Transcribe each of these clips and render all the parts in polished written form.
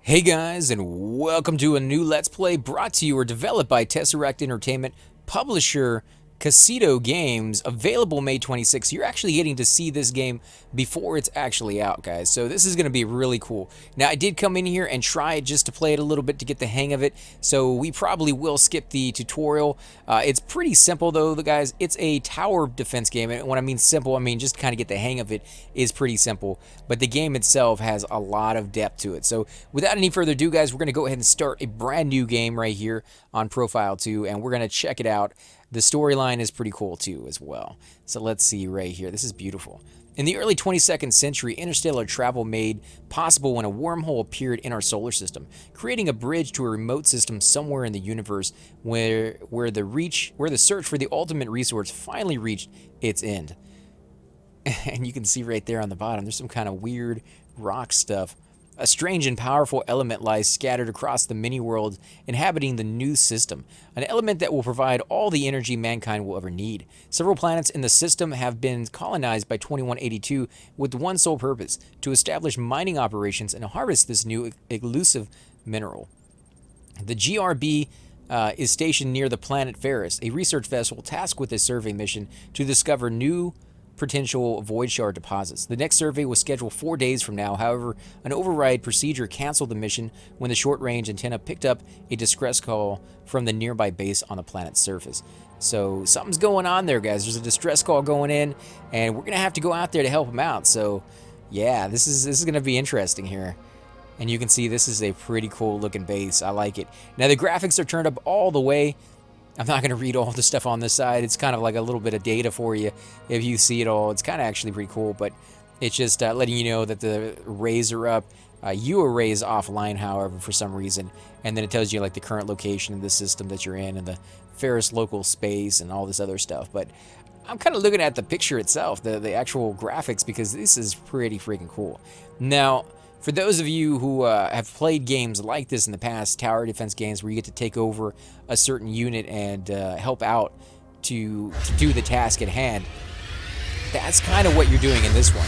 Hey guys, and welcome to a new Let's Play brought to you or developed by Tesseract Entertainment, publisher Casito Games, available May 26th. You're actually getting to see this game before it's actually out, guys. So this is going to be really cool. Now, I did come in here and try it just to play it a little bit to get the hang of it. So we probably will skip the tutorial. It's pretty simple, though, guys. It's a tower defense game. And when I mean simple, I mean just kind of get the hang of it is pretty simple. But the game itself has a lot of depth to it. So without any further ado, guys, we're going to go ahead and start a brand new game right here on Profile 2. And we're going to check it out. The storyline is pretty cool too as well. So let's see right here. This is beautiful. In the early 22nd century, interstellar travel made possible when a wormhole appeared in our solar system, creating a bridge to a remote system somewhere in the universe where the search for the ultimate resource finally reached its end. And you can see right there on the bottom, there's some kind of weird rock stuff. A strange and powerful element lies scattered across the many worlds inhabiting the new system, an element that will provide all the energy mankind will ever need. Several planets in the system have been colonized by 2182 with one sole purpose, to establish mining operations and harvest this new elusive mineral. The GRB is stationed near the planet Ferris, a research vessel tasked with a survey mission to discover new potential void shard deposits. The next survey was scheduled 4 days from now. However, an override procedure canceled the mission when the short-range antenna picked up a distress call from the nearby base on the planet's surface. So something's going on there, guys. There's a distress call going in, and we're gonna have to go out there to help them out. So yeah, this is gonna be interesting here. And you can see this is a pretty cool looking base. I like it. Now the graphics are turned up all the way. I'm not going to read all the stuff on this side. It's kind of like a little bit of data for you if you see it all. It's kind of actually pretty cool, but it's just letting you know that the rays are up. You array is offline, however, for some reason, and then it tells you like the current location of the system that you're in and the Ferris local space and all this other stuff. But I'm kind of looking at the picture itself, the actual graphics, because this is pretty freaking cool. Now, for those of you who have played games like this in the past, tower defense games where you get to take over a certain unit and help out to do the task at hand, that's kind of what you're doing in this one.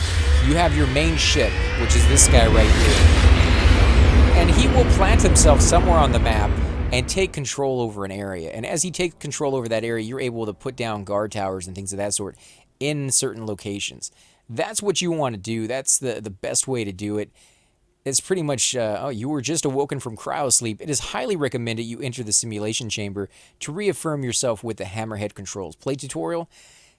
You have your main ship, which is this guy right here, and he will plant himself somewhere on the map and take control over an area. And as he takes control over that area, you're able to put down guard towers and things of that sort in certain locations. That's what you want to do. That's the best way to do it. It's pretty much, oh, you were just awoken from cryosleep. It is highly recommended you enter the simulation chamber to reaffirm yourself with the hammerhead controls. Play tutorial?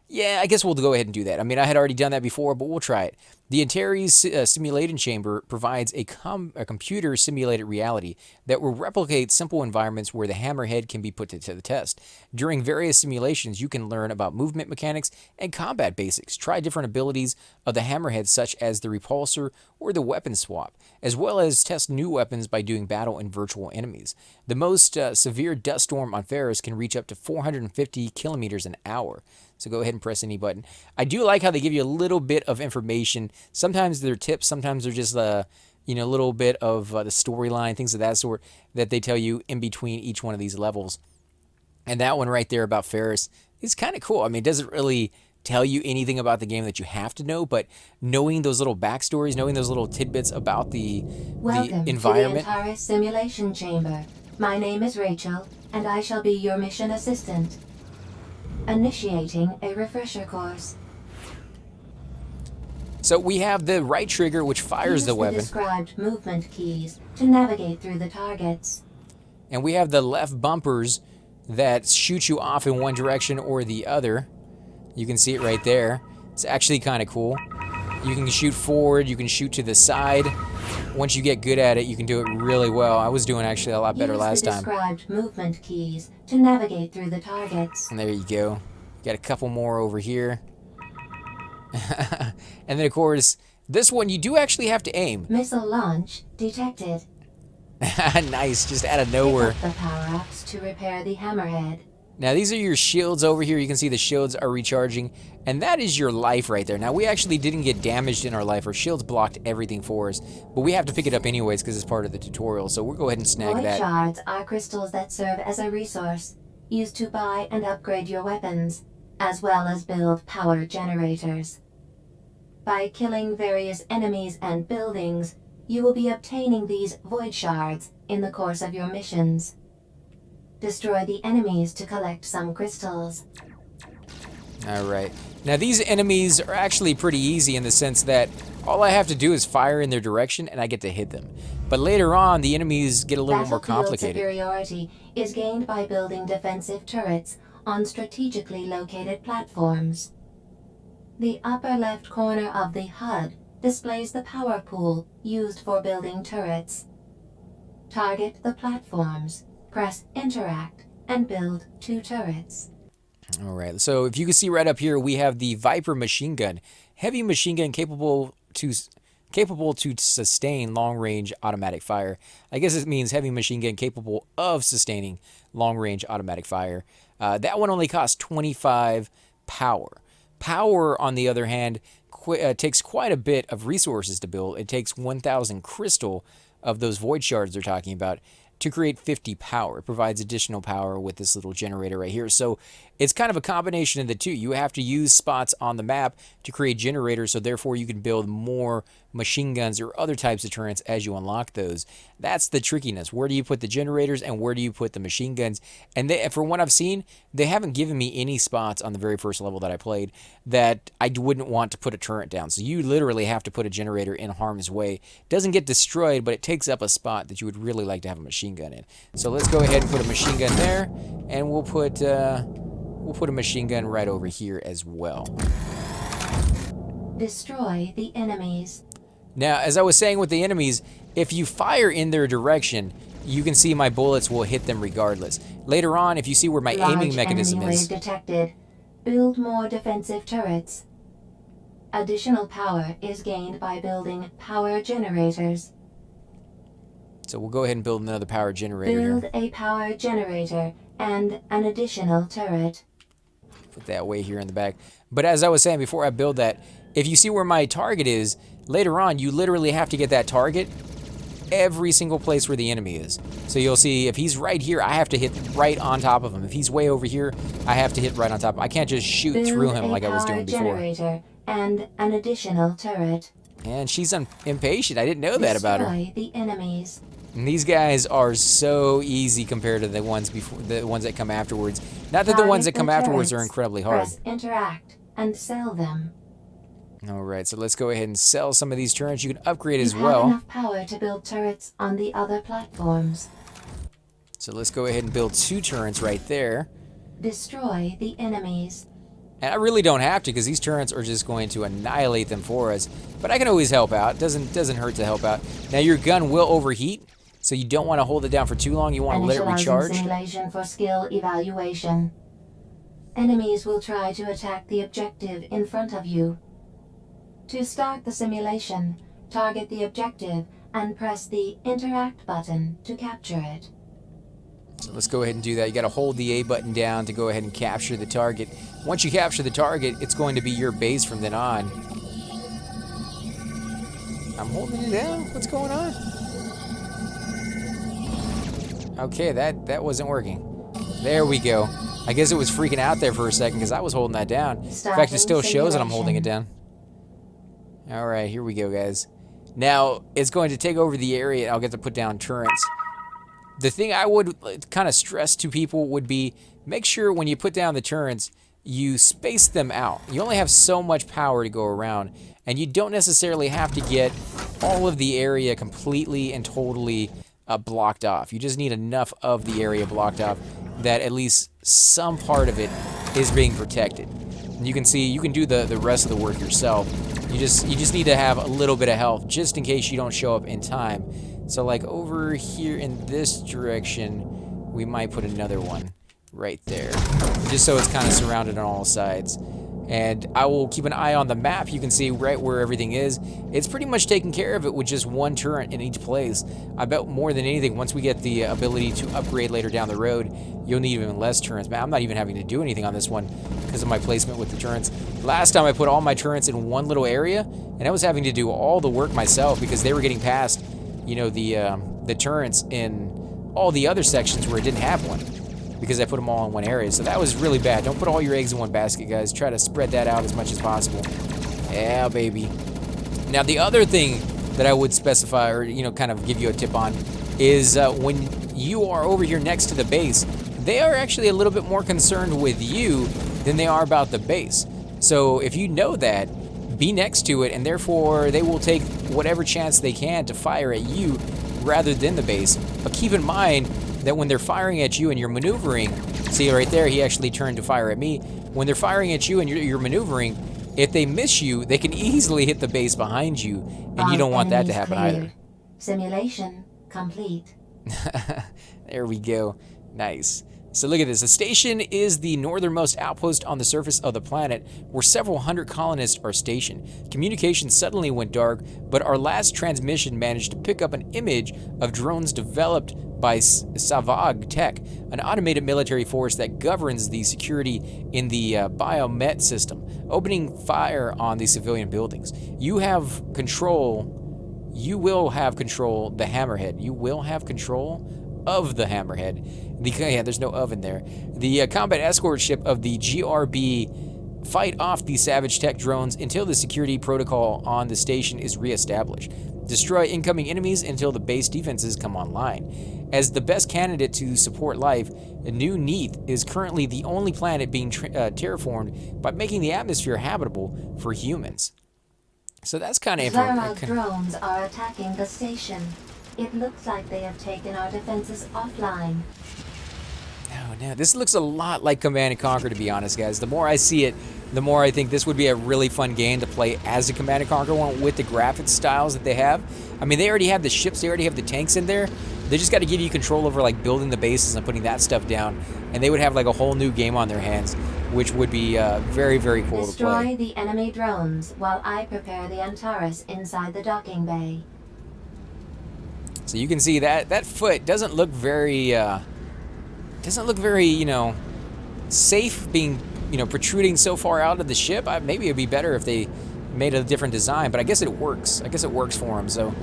Yeah, I guess we'll go ahead and do that. I mean, I had already done that before, but we'll try it. The Antares simulation chamber provides a computer-simulated reality that will replicate simple environments where the hammerhead can be put to the test. During various simulations, you can learn about movement mechanics and combat basics. Try different abilities of the hammerhead, such as the repulsor or the weapon swap, as well as test new weapons by doing battle in virtual enemies. The most severe dust storm on Ferris can reach up to 450 kilometers an hour. So go ahead and press any button. I do like how they give you a little bit of information. Sometimes they're tips, sometimes they're just a little bit of the storyline, things of that sort that they tell you in between each one of these levels. And that one right there about Ferris is kind of cool. I mean, it doesn't really tell you anything about the game that you have to know, but knowing those little backstories, knowing those little tidbits about the Welcome environment. to the Antares Simulation Chamber. My name is Rachel, and I shall be your mission assistant. Initiating a refresher course. So we have the right trigger, which fires the weapon. Use the described movement keys to navigate through the targets. And we have the left bumpers that shoot you off in one direction or the other. You can see it right there. It's actually kind of cool. You can shoot forward, you can shoot to the side. Once you get good at it, you can do it really well. I was doing actually a lot better last time. Use the described movement keys to navigate through the targets. And there you go. Got a couple more over here. And then, of course, this one you do actually have to aim. Missile launch detected. Nice, just out of nowhere. Pick up the power-ups to repair the hammerhead. Now, these are your shields over here. You can see the shields are recharging, and that is your life right there. Now, we actually didn't get damaged in our life. Our shields blocked everything for us, but we have to pick it up anyways because it's part of the tutorial, so we'll go ahead and snag Void that. shards are crystals that serve as a resource, used to buy and upgrade your weapons, as well as build power generators. By killing various enemies and buildings, You will be obtaining these void shards in the course of your missions. Destroy the enemies to collect some crystals. Alright. Now these enemies are actually pretty easy in the sense that all I have to do is fire in their direction and I get to hit them. But later on, the enemies get a little more complicated. Superiority is gained by building defensive turrets on strategically located platforms. The upper left corner of the HUD displays the power pool used for building turrets. Target the platforms, press Interact, and build 2 turrets. Alright, so if you can see right up here, we have the Viper machine gun. Heavy machine gun capable to sustain long-range automatic fire. I guess it means heavy machine gun capable of sustaining long-range automatic fire. That one only costs 25 power. Power, on the other hand, takes quite a bit of resources to build. It takes 1,000 crystal of those void shards they're talking about to create 50 power. It provides additional power with this little generator right here. So it's kind of a combination of the two. You have to use spots on the map to create generators, so therefore you can build more machine guns or other types of turrets as you unlock those. That's the trickiness. Where do you put the generators and where do you put the machine guns? And from what I've seen, they haven't given me any spots on the very first level that I played that I wouldn't want to put a turret down. So you literally have to put a generator in harm's way. It doesn't get destroyed, but it takes up a spot that you would really like to have a machine gun in. So let's go ahead and put a machine gun there, and we'll put a machine gun right over here as well. Destroy the enemies. Now, as I was saying with the enemies, if you fire in their direction, you can see my bullets will hit them regardless. Later on, if you see where my aiming mechanism enemy is... wave detected. Build more defensive turrets. Additional power is gained by building power generators. So we'll go ahead and build another power generator Build here. a power generator and an additional turret. Put that way here in the back. But as I was saying before I build that, if you see where my target is, later on you literally have to get that target every single place where the enemy is. So you'll see if he's right here, I have to hit right on top of him. If he's way over here, I have to hit right on top of him. I can't just shoot through him like I was doing before. Build a power generator and an additional turret. And she's impatient. I didn't know that about her. Destroy the enemies. And these guys are so easy compared to the ones before, the ones that come afterwards. Not that the ones that come afterwards are incredibly hard. Press Interact and sell them. All right, so let's go ahead and sell some of these turrets. You can upgrade as You well. have enough power to build turrets on the other platforms. So let's go ahead and build 2 turrets right there. Destroy the enemies. And I really don't have to because these turrets are just going to annihilate them for us. But I can always help out. Doesn't hurt to help out. Now your gun will overheat, so you don't want to hold it down for too long. You want to let it recharge. Simulation for skill evaluation. Enemies will try to attack the objective in front of you. To start the simulation, target the objective and press the Interact button to capture it. So let's go ahead and do that. You got to hold the A button down to go ahead and capture the target. Once you capture the target, it's going to be your base from then on. I'm holding it down. What's going on? Okay, that wasn't working. There we go. I guess it was freaking out there for a second because I was holding that down. In fact, it still shows that I'm holding it down. All right, here we go, guys. Now, it's going to take over the area. I'll get to put down turrets. The thing I would kind of stress to people would be make sure when you put down the turrets, you space them out. You only have so much power to go around, and you don't necessarily have to get all of the area completely and totally blocked off. You just need enough of the area blocked off that at least some part of it is being protected. And you can see you can do the rest of the work yourself. You just need to have a little bit of health just in case you don't show up in time. So like over here in this direction, we might put another one right there, just so it's kind of surrounded on all sides. And I will keep an eye on the map. You can see right where everything is. It's pretty much taking care of it with just 1 turret in each place. I bet more than anything, once we get the ability to upgrade later down the road, you'll need even less turrets. Man, I'm not even having to do anything on this one because of my placement with the turrets. Last time I put all my turrets in one little area, and I was having to do all the work myself because they were getting past, you know, the turrets in all the other sections where it didn't have one, because I put them all in one area. So that was really bad. Don't put all your eggs in one basket, guys. Try to spread that out as much as possible. Yeah, baby. Now, the other thing that I would specify, or kind of give you a tip on, is when you are over here next to the base, they are actually a little bit more concerned with you than they are about the base. So if you know that, be next to it, and therefore they will take whatever chance they can to fire at you rather than the base. But keep in mind that when they're firing at you and you're maneuvering, see right there, he actually turned to fire at me. When they're firing at you and you're maneuvering, if they miss you, they can easily hit the base behind you, and you don't want that to happen either. Simulation complete. There we go. Nice. So look at this. The station is the northernmost outpost on the surface of the planet, where several hundred colonists are stationed. Communication suddenly went dark, but our last transmission managed to pick up an image of drones developed by Savag Tech, an automated military force that governs the security in the Biomet system, opening fire on the civilian buildings. You will have control the Hammerhead. You will have control of the Hammerhead. Yeah, there's no of in there. The combat escort ship of the GRB fight off the Savage Tech drones until the security protocol on the station is reestablished. Destroy incoming enemies until the base defenses come online. As the best candidate to support life, New Neath is currently the only planet being terraformed by making the atmosphere habitable for humans. So that's kind of Zerog drones are attacking the station. It looks like they have taken our defenses offline. Oh, no. This looks a lot like Command & Conquer, to be honest, guys. The more I see it, the more I think this would be a really fun game to play as a Command & Conquer one with the graphics styles that they have. I mean, they already have the ships, they already have the tanks in there. They just got to give you control over, like, building the bases and putting that stuff down. And they would have, like, a whole new game on their hands, which would be very, very cool to play. Destroy the enemy drones while I prepare the Antares inside the docking bay. So you can see that foot doesn't look very, safe being, protruding so far out of the ship. Maybe it'd be better if they made a different design, but I guess it works. I guess it works for them, so.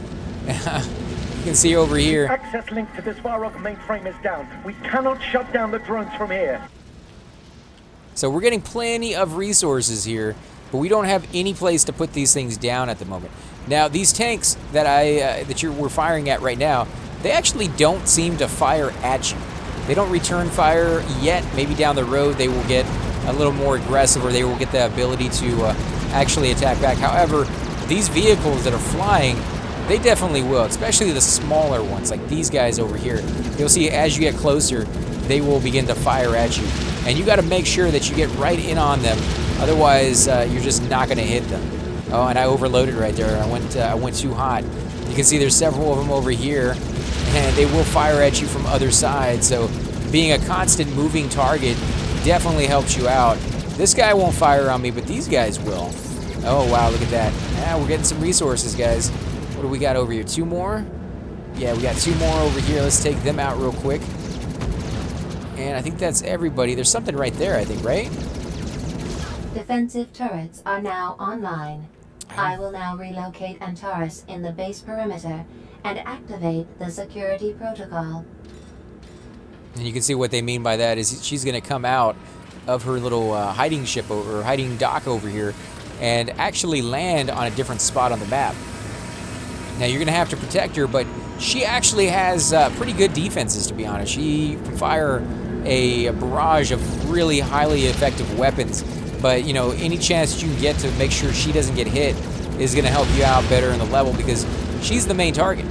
You can see over here. Access link to this Varrock mainframe is down. We cannot shut down the drones from here. So we're getting plenty of resources here, but we don't have any place to put these things down at the moment. Now, these tanks that we're firing at right now, they actually don't seem to fire at you. They don't return fire yet. Maybe down the road they will get a little more aggressive, or they will get the ability to actually attack back. However, these vehicles that are flying, they definitely will, especially the smaller ones, like these guys over here. You'll see as you get closer, they will begin to fire at you. And you got to make sure that you get right in on them, otherwise you're just not going to hit them. Oh, and I overloaded right there. I went too hot. You can see there's several of them over here, and they will fire at you from other sides. So being a constant moving target definitely helps you out. This guy won't fire on me, but these guys will. Oh, wow, look at that. Yeah, we're getting some resources, guys. What do we got over here? 2 more? Yeah, we got 2 more over here. Let's take them out real quick. And I think that's everybody. There's something right there, I think, right? Defensive turrets are now online. I will now relocate Antares in the base perimeter and activate the security protocol. And you can see what they mean by that is she's going to come out of her little hiding ship or hiding dock over here and actually land on a different spot on the map. Now you're going to have to protect her, but she actually has pretty good defenses, to be honest. She can fire a barrage of really highly effective weapons, but any chance you can get to make sure she doesn't get hit is going to help you out better in the level, because she's the main target.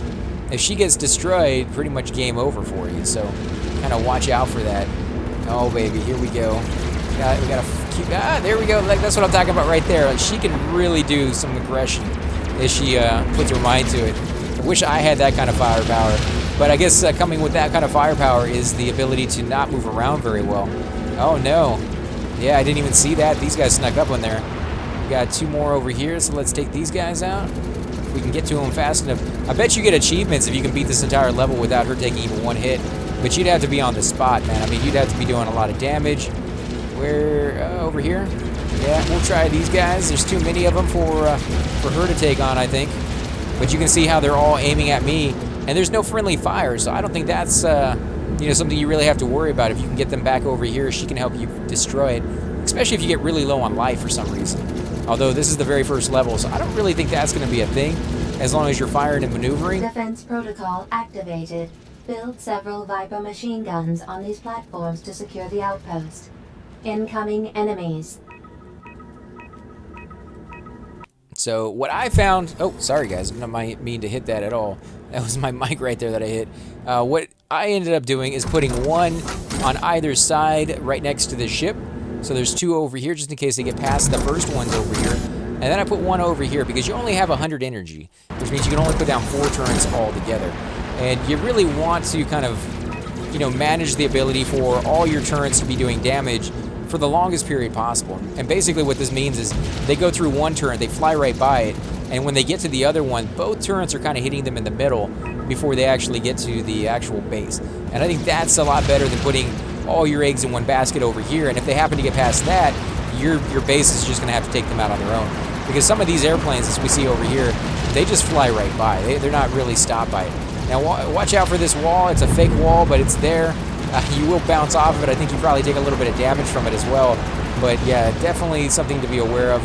If she gets destroyed, pretty much game over for you, so kind of watch out for that. Oh baby, here we go. We got a keep, there we go. Like, that's what I'm talking about right there. Like, she can really do some aggression as she puts her mind to it. I wish I had that kind of firepower, but I guess coming with that kind of firepower is the ability to not move around very well. Oh no. Yeah, I didn't even see that. These guys snuck up on there. We got 2 more over here, so let's take these guys out. If we can get to them fast enough. I bet you get achievements if you can beat this entire level without her taking even 1 hit. But you'd have to be on the spot, man. I mean, you'd have to be doing a lot of damage. Where, over here? Yeah, we'll try these guys. There's too many of them for her to take on, I think. But you can see how they're all aiming at me. And there's no friendly fire, so I don't think that's something you really have to worry about. If you can get them back over here, she can help you destroy it. Especially if you get really low on life for some reason. Although this is the very first level, so I don't really think that's going to be a thing. as long as you're firing and maneuvering. Defense protocol activated. Build several Viper machine guns on these platforms to secure the outpost. Incoming enemies. So what I found, oh, sorry guys, I didn't mean to hit that at all. That was my mic right there that I hit. What I ended up doing is putting one on either side right next to the ship. So there's two over here just in case they get past the first ones over here. And then I put one over here because you only have 100 energy, which means you can only put down 4 turrets altogether. And you really want to kind of, you know, manage the ability for all your turrets to be doing damage for the longest period possible. And basically what this means is they go through one turret, they fly right by it, and when they get to the other one, both turrets are kind of hitting them in the middle before they actually get to the actual base. And I think that's a lot better than putting all your eggs in one basket over here. And if they happen to get past that, your base is just going to have to take them out on their own. Because some of these airplanes, as we see over here, they just fly right by. They're not really stopped by it. Now watch out for this wall. It's a fake wall, but it's there. You will bounce off of it. I think you probably take a little bit of damage from it as well. But yeah, definitely something to be aware of.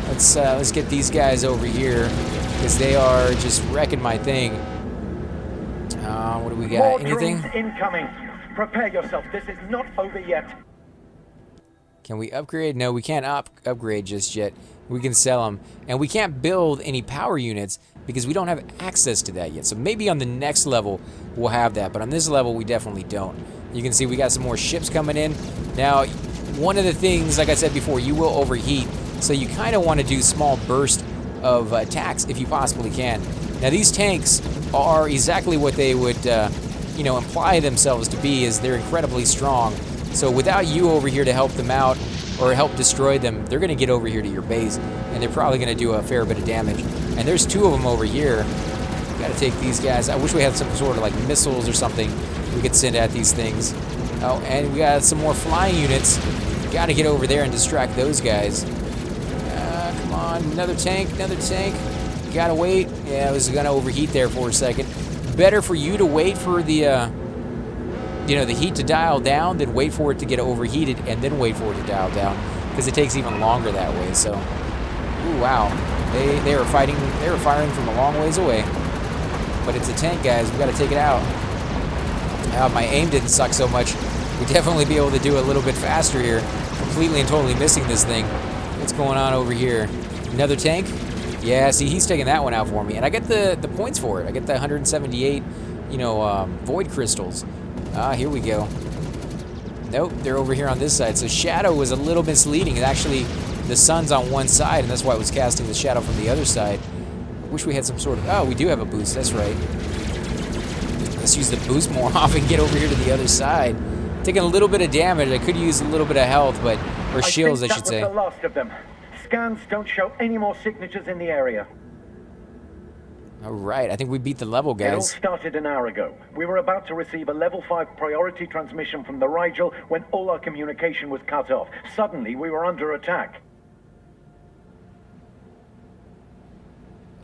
Let's get these guys over here because they are just wrecking my thing. What do we got? More Anything? drones incoming. Prepare yourself. This is not over yet. Can we upgrade? No, we can't upgrade just yet. We can sell them. And we can't build any power units because we don't have access to that yet. So maybe on the next level we'll have that. But on this level we definitely don't. You can see we got some more ships coming in. Now, one of the things, like I said before, you will overheat. So you kind of want to do small bursts of attacks if you possibly can. Now these tanks are exactly what they would you know, imply themselves to be, is they're incredibly strong. So without you over here to help them out or help destroy them, they're going to get over here to your base, and they're probably going to do a fair bit of damage. And there's 2 of them over here. Got to take these guys. I wish we had some sort of like missiles or something we could send at these things. Oh, and we got some more flying units. Got to get over there and distract those guys. Come on, another tank, another tank. Gotta wait. Yeah, I was going to overheat there for a second. Better for you to wait for the you know, the heat to dial down, then wait for it to get overheated, and then wait for it to dial down, because it takes even longer that way. So, ooh, wow, they were fighting, they were firing from a long ways away. But it's a tank, guys. We got to take it out. My aim didn't suck so much. We'd definitely be able to do it a little bit faster here. Completely and totally missing this thing. What's going on over here? Another tank? Yeah, see, he's taking that one out for me, and I get the points for it. I get the 178, you know, void crystals. Here we go. Nope, they're over here on this side. So shadow was a little misleading. Actually, the sun's on one side, and that's why it was casting the shadow from the other side. I wish we had some sort of... Oh, we do have a boost. That's right. Let's use the boost more often, get over here to the other side. Taking a little bit of damage. I could use a little bit of health, but... Or shields, I should say. That was the last of them. Scans don't show any more signatures in the area. All right, I think we beat the level, guys. It all started an hour ago. We were about to receive a level 5 priority transmission from the Rigel when all our communication was cut off. Suddenly, we were under attack.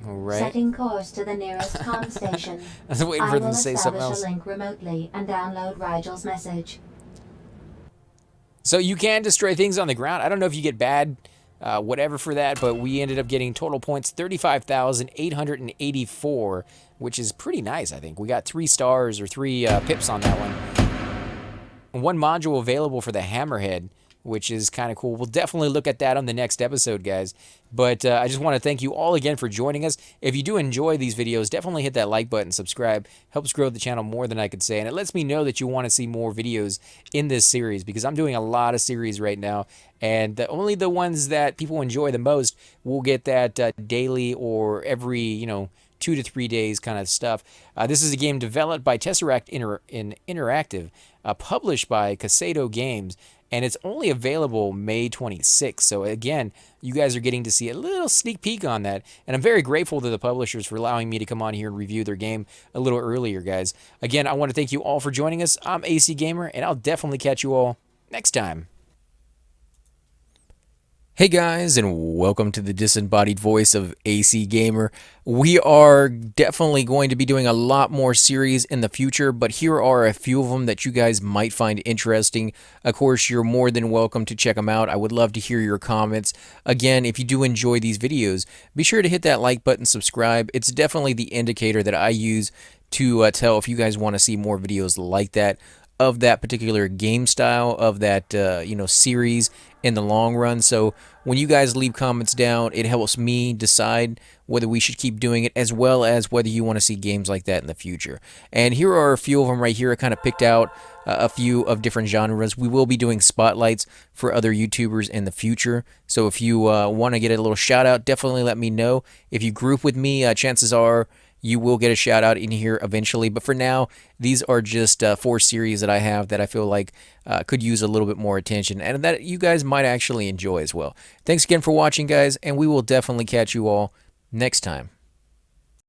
All right. Setting course to the nearest comm station. I was waiting for them to say something else. I will establish a link remotely and download Rigel's message. So you can destroy things on the ground. I don't know if you get bad whatever for that, but we ended up getting total points 35,884, which is pretty nice, I think. We got 3 stars or 3 pips on that one. And 1 module available for the Hammerhead, which is kind of cool. We'll definitely look at that on the next episode, guys. But I just want to thank you all again for joining us. If you do enjoy these videos, definitely hit that like button, subscribe. Helps grow the channel more than I could say. And it lets me know that you want to see more videos in this series, because I'm doing a lot of series right now. And only the ones that people enjoy the most will get that daily or every, you know, 2 to 3 days kind of stuff. This is a game developed by Tesseract Interactive, published by Casado Games, and it's only available May 26th. So again, you guys are getting to see a little sneak peek on that, and I'm very grateful to the publishers for allowing me to come on here and review their game a little earlier, guys. Again, I want to thank you all for joining us. I'm AC Gamer, and I'll definitely catch you all next time. Hey guys, and welcome to the disembodied voice of AC Gamer. We are definitely going to be doing a lot more series in the future, but here are a few of them that you guys might find interesting. Of course, you're more than welcome to check them out. I would love to hear your comments. Again, if you do enjoy these videos, be sure to hit that like button, subscribe. It's definitely the indicator that I use to tell if you guys want to see more videos like that, of that particular game style, of that series in the long run. So when you guys leave comments down, it helps me decide whether we should keep doing it, as well as whether you want to see games like that in the future. And here are a few of them right here. I kind of picked out a few of different genres. We will be doing spotlights for other YouTubers in the future. So if you want to get a little shout out, definitely let me know. If you group with me, chances are you will get a shout out in here eventually. But for now, these are just 4 series that I have that I feel like could use a little bit more attention and that you guys might actually enjoy as well. Thanks again for watching, guys, and we will definitely catch you all next time.